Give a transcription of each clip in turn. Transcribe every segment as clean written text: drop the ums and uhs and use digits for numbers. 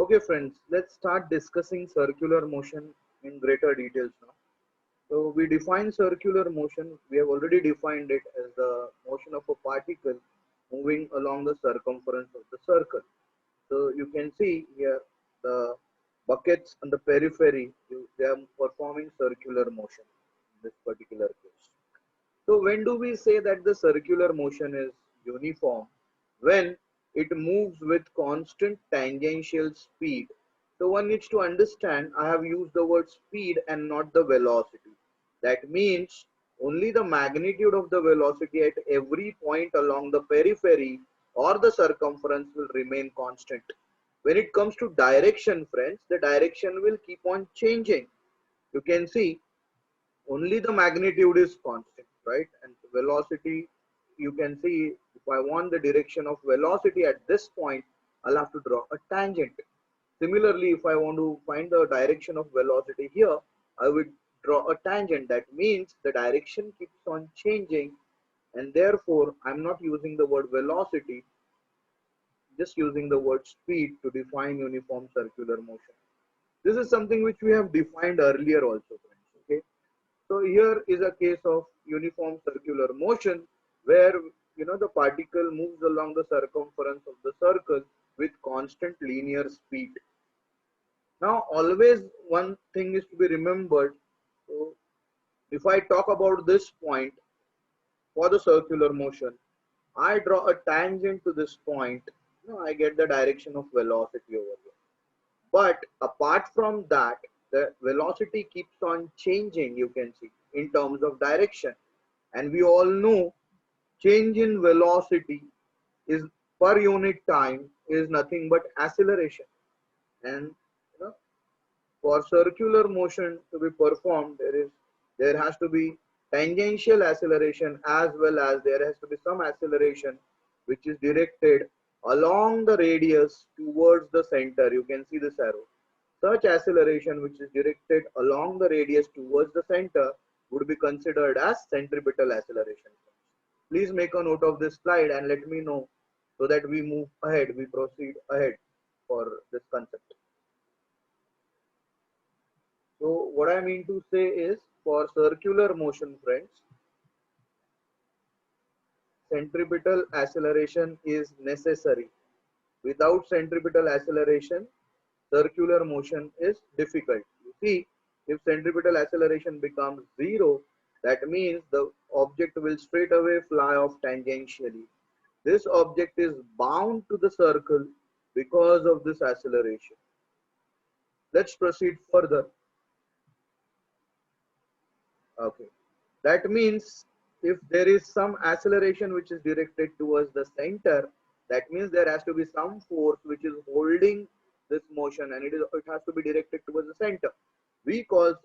Okay, friends, let's start discussing circular motion in greater details now. So we define circular motion. We have already defined it as the motion of a particle moving along the circumference of the circle. So you can see here the buckets on the periphery, they are performing circular motion in this particular case. So when do we say that the circular motion is uniform? When it moves with constant tangential speed. So one needs to understand I have used the word speed and not the velocity. That means only the magnitude of the velocity at every point along the periphery or the circumference will remain constant. When it comes to direction, friends, the direction will keep on changing. You can see only the magnitude is constant, right? And velocity, you can see if I want the direction of velocity at this point, I'll have to draw a tangent. Similarly, if I want to find the direction of velocity here, I would draw a tangent. That means the direction keeps on changing, and therefore I'm not using the word velocity, just using the word speed to define uniform circular motion. This is something which we have defined earlier also, friends. Okay. So here is a case of uniform circular motion where the particle moves along the circumference of the circle with constant linear speed. Now always one thing is to be remembered. So if I talk about this point for the circular motion, I draw a tangent to this point, I get the direction of velocity over here. But apart from that, the velocity keeps on changing, you can see, in terms of direction. And we all know change in velocity is per unit time is nothing but acceleration. And for circular motion to be performed, there has to be tangential acceleration as well as there has to be some acceleration which is directed along the radius towards the center. You can see this arrow. Such acceleration which is directed along the radius towards the center would be considered as centripetal acceleration. Please make a note of this slide and let me know so that we move ahead, we proceed ahead for this concept. So what I mean to say is for circular motion, friends, centripetal acceleration is necessary. Without centripetal acceleration, circular motion is difficult. You see, if centripetal acceleration becomes zero, that means the object will straight away fly off tangentially. This object is bound to the circle because of this acceleration. Let's proceed further. Okay. That means if there is some acceleration which is directed towards the center, that means there has to be some force which is holding this motion and it has to be directed towards the center. We call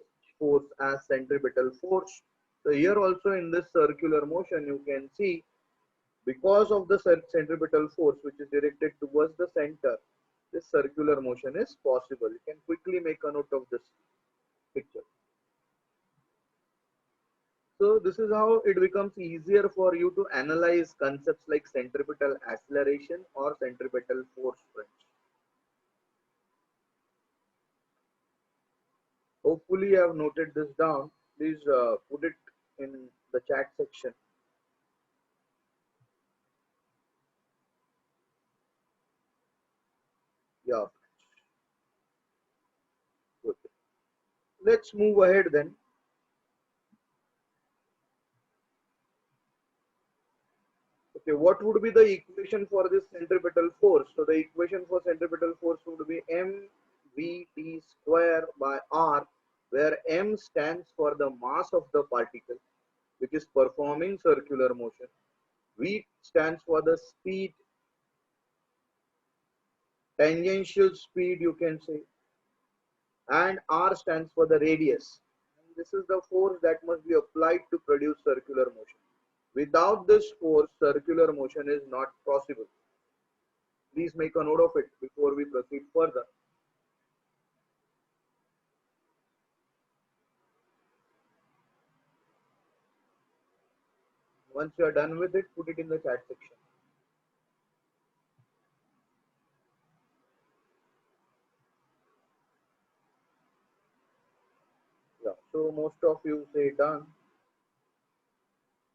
force as centripetal force. So here also in this circular motion you can see because of the centripetal force which is directed towards the center, this circular motion is possible. You can quickly make a note of this picture. So this is how it becomes easier for you to analyze concepts like centripetal acceleration or centripetal force, friends. Hopefully you have noted this down. Please put it in the chat section. Yeah, good. Let's move ahead then. Okay, what would be the equation for this centripetal force? So the equation for centripetal force would be mvt square by r, where m stands for the mass of the particle which is performing circular motion. V stands for the speed, tangential speed you can say, and R stands for the radius. And this is the force that must be applied to produce circular motion. Without this force, circular motion is not possible. Please make a note of it before we proceed further. Once you are done with it, put it in the chat section. So most of you say done.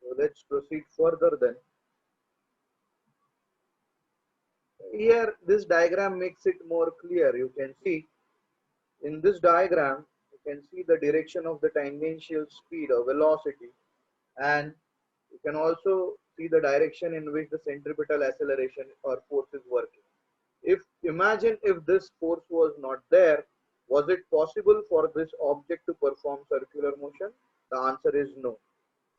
So let's proceed further then. Here, this diagram makes it more clear. You can see in this diagram, you can see the direction of the tangential speed or velocity, and you can also see the direction in which the centripetal acceleration or force is working. If imagine if this force was not there, was it possible for this object to perform circular motion? The answer is no.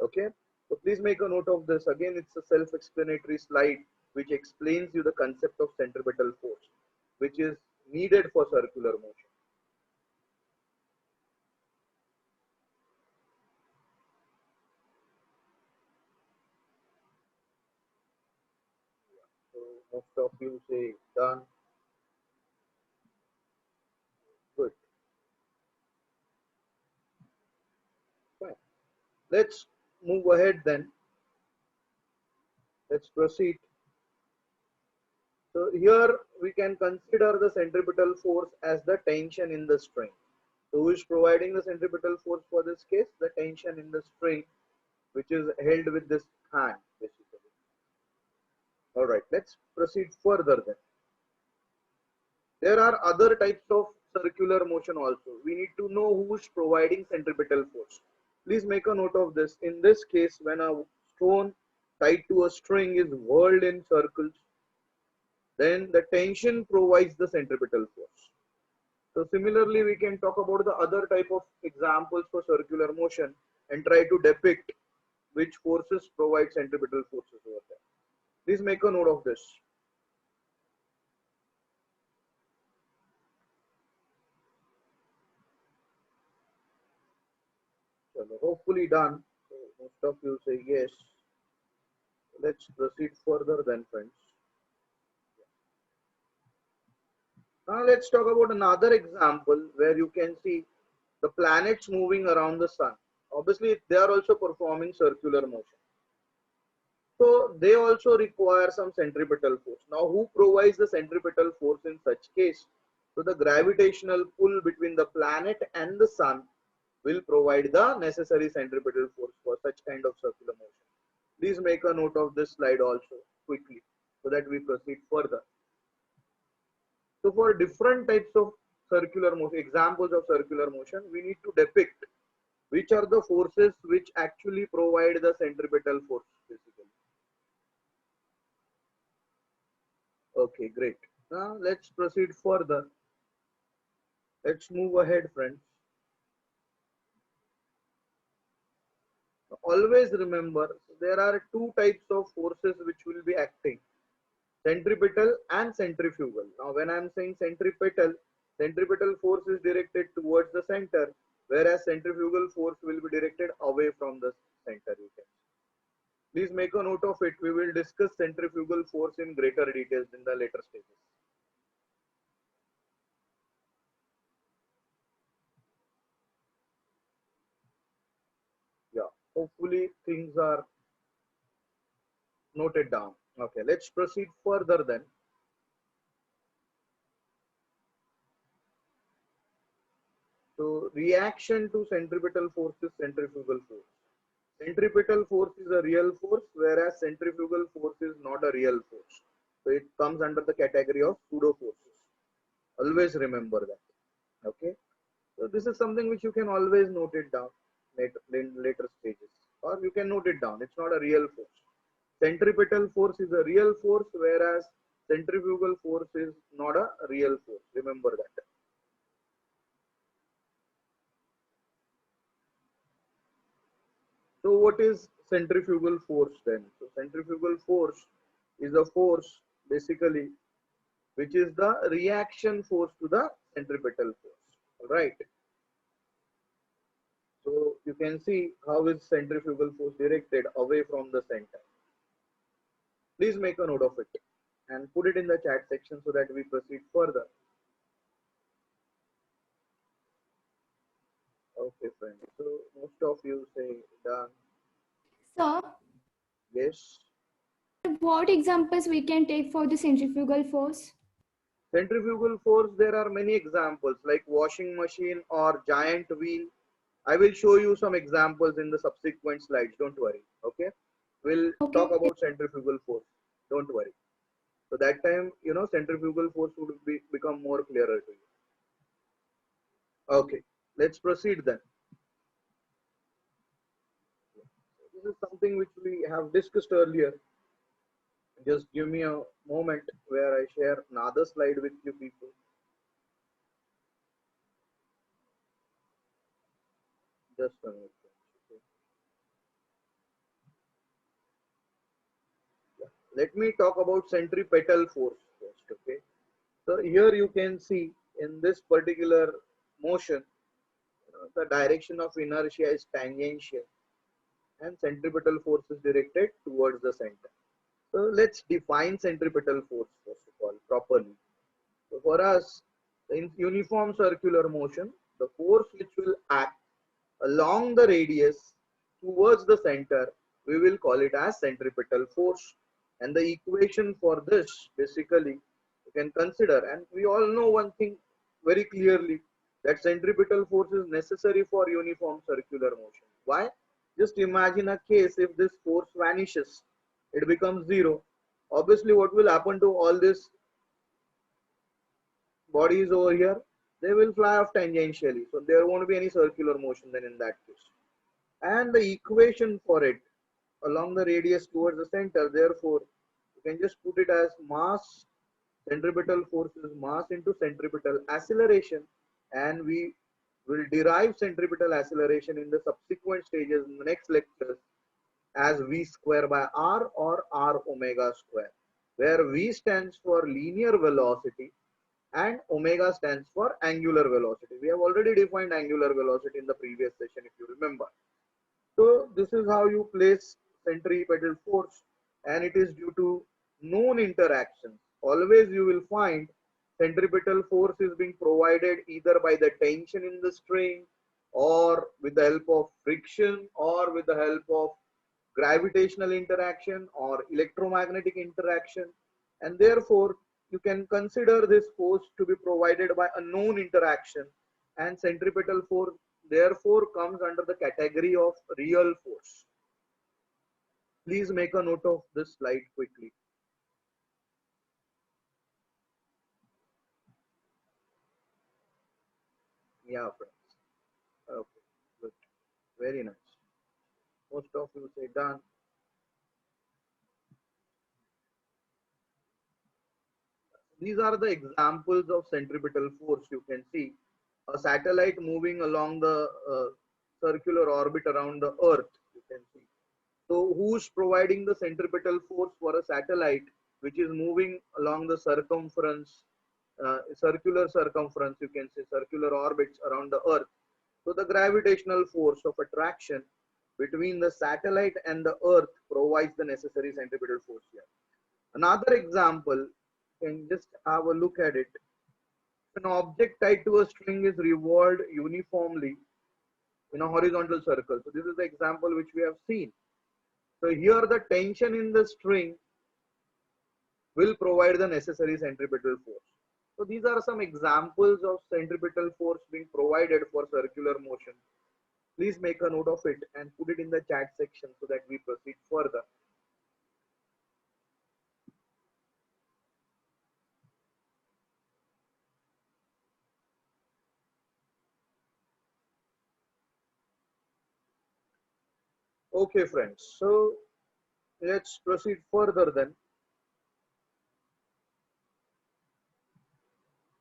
Okay, so please make a note of this. Again, it's a self-explanatory slide which explains you the concept of centripetal force, which is needed for circular motion. So most of you say done. Good. Fine. Let's move ahead then. Let's proceed. So here we can consider the centripetal force as the tension in the string. So who is providing the centripetal force for this case? The tension in the string, which is held with this hand basically. All right, let's proceed further then. There are other types of circular motion also. We need to know who is providing centripetal force. Please make a note of this. In this case, when a stone tied to a string is whirled in circles, then the tension provides the centripetal force. So similarly, we can talk about the other type of examples for circular motion and try to depict which forces provide centripetal forces over there. Please make a note of this. So hopefully done. So most of you say yes. Let's proceed further then, friends. Now let's talk about another example where you can see the planets moving around the sun. Obviously, they are also performing circular motion. So they also require some centripetal force. Now, who provides the centripetal force in such case? So the gravitational pull between the planet and the sun will provide the necessary centripetal force for such kind of circular motion. Please make a note of this slide also quickly so that we proceed further. So for different types of circular motion, examples of circular motion, we need to depict which are the forces which actually provide the centripetal force basically. Okay, great. Now let's proceed further. Let's move ahead, friends. Always remember there are two types of forces which will be acting: centripetal and centrifugal. Now, when I am saying centripetal, centripetal force is directed towards the center, whereas centrifugal force will be directed away from the center. You can please make a note of it. We will discuss centrifugal force in greater details in the later stages. Yeah, hopefully things are noted down. Okay, let's proceed further then. So reaction to centripetal force is centrifugal force. Centripetal force is a real force, whereas centrifugal force is not a real force. So it comes under the category of pseudo forces. Always remember that. Okay. So this is something which you can always note it down in later stages, or you can note it down. It's not a real force. Centripetal force is a real force, whereas centrifugal force is not a real force. Remember that. So what is centrifugal force then? So centrifugal force is a force basically which is the reaction force to the centripetal force. All right. So you can see how is centrifugal force directed away from the center. Please make a note of it and put it in the chat section so that we proceed further. Okay, friends. So most of you say done. So, Yes. what examples we can take for the centrifugal force? Centrifugal force, there are many examples like washing machine or giant wheel. I will show you some examples in the subsequent slides. Don't worry. Okay. We'll talk Okay. about centrifugal force. Don't worry. So that time, centrifugal force would become more clearer to you. Okay. Let's proceed then. This is something which we have discussed earlier. Just give me a moment where I share another slide with you people. Just a minute. Okay. Yeah. Let me talk about centripetal force first. Okay. So here you can see in this particular motion, the direction of inertia is tangential and centripetal force is directed towards the center. So let's define centripetal force first of all properly. So for us, in uniform circular motion, the force which will act along the radius towards the center, we will call it as centripetal force. And the equation for this basically you can consider, and we all know one thing very clearly, that centripetal force is necessary for uniform circular motion. Why? Just imagine a case if this force vanishes, it becomes zero. Obviously, what will happen to all these bodies over here? They will fly off tangentially. So there won't be any circular motion then in that case. And the equation for it along the radius towards the center, therefore you can just put it as mass, centripetal force is mass into centripetal acceleration, and we will derive centripetal acceleration in the subsequent stages in the next lectures as v square by r or r omega square, where v stands for linear velocity and omega stands for angular velocity. We have already defined angular velocity in the previous session if you remember. So this is how you place centripetal force, and it is due to known interactions. Always you will find centripetal force is being provided either by the tension in the string, or with the help of friction, or with the help of gravitational interaction or electromagnetic interaction, and therefore you can consider this force to be provided by a known interaction, and centripetal force therefore comes under the category of real force. Please make a note of this slide quickly. Yeah, friends. Okay, good. Very nice. Most of you say done. These are the examples of centripetal force. You can see a satellite moving along the circular orbit around the earth. You can see. So who's providing the centripetal force for a satellite which is moving along the circumference, circular circumference, you can say circular orbits around the earth? So the gravitational force of attraction between the satellite and the earth provides the necessary centripetal force here. Another example, you can just have a look at it. An object tied to a string is revolved uniformly in a horizontal circle. So this is the example which we have seen. So here the tension in the string will provide the necessary centripetal force. So these are some examples of centripetal force being provided for circular motion. Please make a note of it and put it in the chat section so that we proceed further. Okay, friends. So let's proceed further then.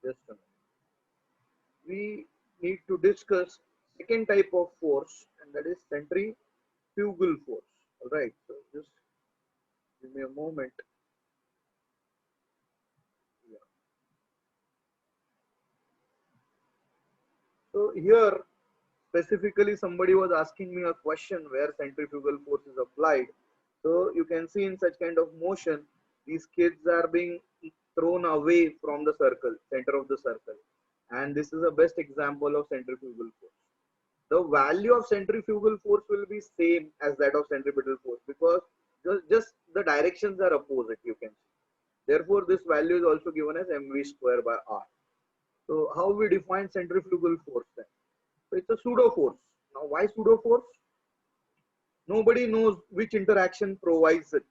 Just a minute. We need to discuss second type of force, and that is centrifugal force. All right. So just give me a moment. Yeah. So here specifically somebody was asking me a question where centrifugal force is applied. So you can see in such kind of motion, these kids are being thrown away from the circle, center of the circle. And this is a best example of centrifugal force. The value of centrifugal force will be same as that of centripetal force because just the directions are opposite, you can see. Therefore, this value is also given as mv square by r. So how we define centrifugal force then? So it's a pseudo force. Now, why pseudo force? Nobody knows which interaction provides it,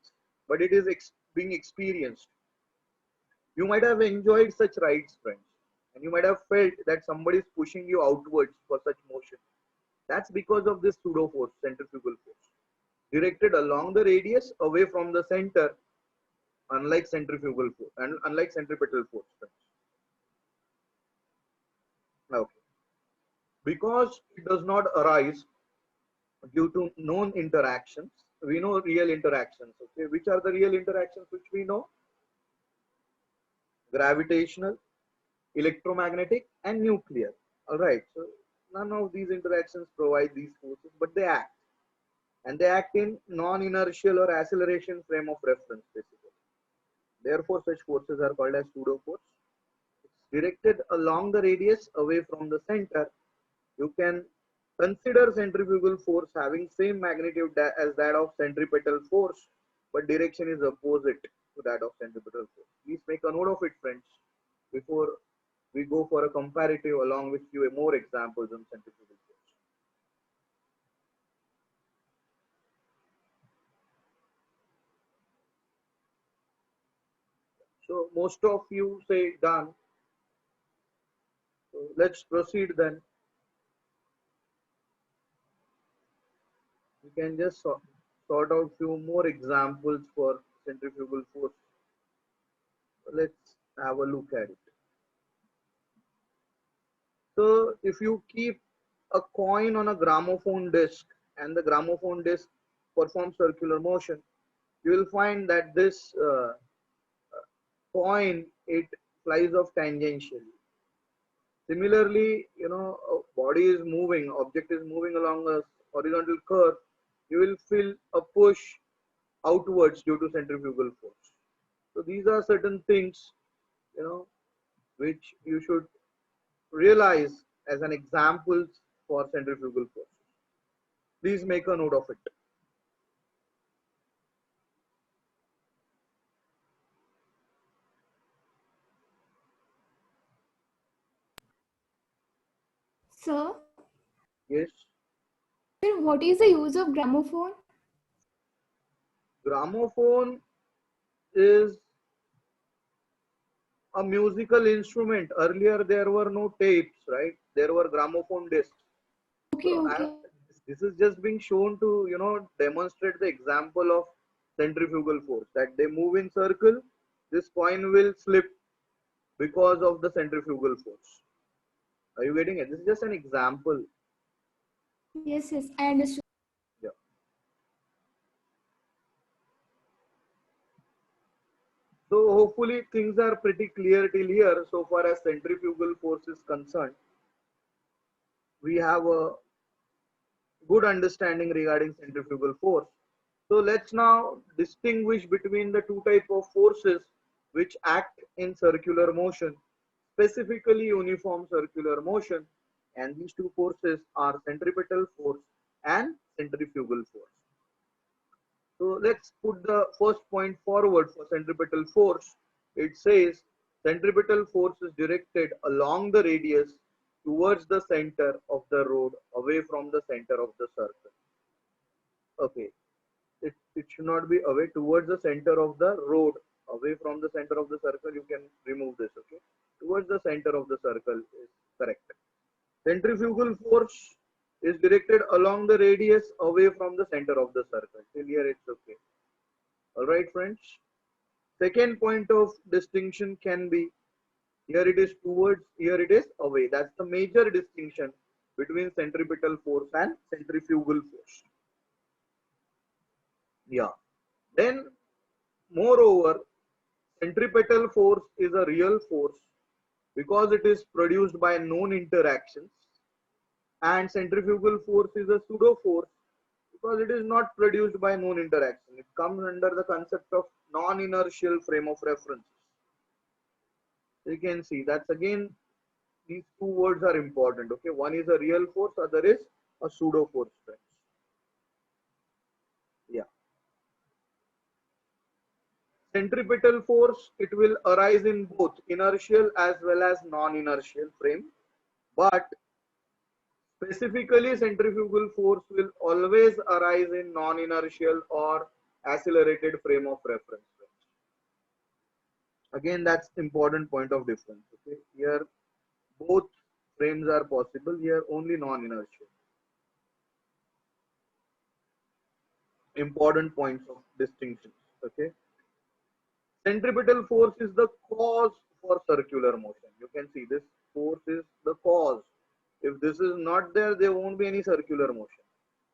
but it is being experienced. You might have enjoyed such rides, friends, and you might have felt that somebody is pushing you outwards for such motion. That's because of this pseudo force, centrifugal force, directed along the radius away from the center, unlike centrifugal force and unlike centripetal force, friends. Okay. Because it does not arise due to known interactions, we know real interactions. Okay, which are the real interactions which we know? Gravitational, electromagnetic, and nuclear. All right. So none of these interactions provide these forces, but they act, and they act in non-inertial or acceleration frame of reference, basically. Therefore, such forces are called as pseudo force. It's directed along the radius away from the center. You can consider centrifugal force having same magnitude as that of centripetal force, but direction is opposite to that of centripetal force. Please make a note of it, friends, before we go for a comparative along with few more examples on centrifugal force. So most of you say done. So let's proceed then. We can just sort out few more examples for centrifugal force. Let's have a look at it. So if you keep a coin on a gramophone disc and the gramophone disc performs circular motion, you will find that this coin, it flies off tangentially. Similarly, a body is moving, object is moving along a horizontal curve, you will feel a push outwards due to centrifugal force. So these are certain things, which you should realize as an examples for centrifugal force. Please make a note of it. Sir, Yes. what is the use of gramophone? Gramophone is a musical instrument. Earlier there were no tapes, right? There were gramophone discs. Okay, So okay. this is just being shown to demonstrate the example of centrifugal force, that they move in circle. This coin will slip because of the centrifugal force. Are you getting it? This is just an example. Yes, yes, I understood. Yeah. So hopefully things are pretty clear till here. So far as centrifugal force is concerned, we have a good understanding regarding centrifugal force. So let's now distinguish between the two type of forces which act in circular motion, specifically uniform circular motion, and these two forces are centripetal force and centrifugal force. So let's put the first point forward for centripetal force. It says centripetal force is directed along the radius towards the center of the road, away from the center of the circle. Okay, it should not be away, towards the center of the road, away from the center of the circle. You can remove this. Okay, towards the center of the circle is correct. Centrifugal force is directed along the radius away from the center of the circle. Till here it's okay. All right, friends. Second point of distinction can be, here it is towards, here it is away. That's the major distinction between centripetal force and centrifugal force. Yeah. Then, moreover, centripetal force is a real force because it is produced by known interactions, and centrifugal force is a pseudo force because it is not produced by known interaction. It comes under the concept of non-inertial frame of reference. You can see that's again, these two words are important. Okay, one is a real force, other is a pseudo force, friends. Yeah. Centripetal force, it will arise in both inertial as well as non-inertial frame, but Specifically, centrifugal force will always arise in non-inertial or accelerated frame of reference. Again, that's important point of difference. Okay, here both frames are possible. Here only non-inertial. Important points of distinction. Okay, centripetal force is the cause for circular motion. You can see this force is the cause. If this is not there, there won't be any circular motion.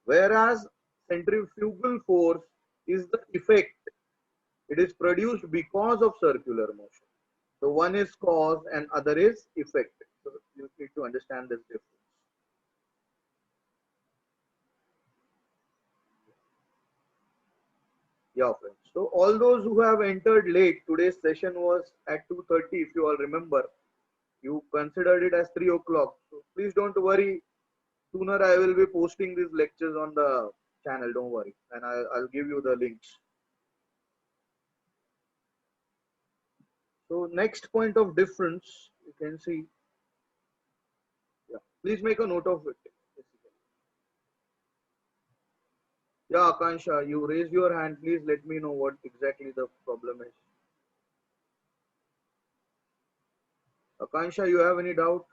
Whereas centrifugal force is the effect. It is produced because of circular motion. So one is cause and other is effect. So you need to understand this difference. Yeah, friends. So all those who have entered late, today's session was at 2:30. If you all remember, you considered it as 3 o'clock. So please don't worry. Sooner I will be posting these lectures on the channel. Don't worry, and I'll give you the links. So next point of difference, you can see. Yeah, please make a note of it. Yeah, Akansha, you raise your hand. Please let me know what exactly the problem is. Akansha, you have any doubt?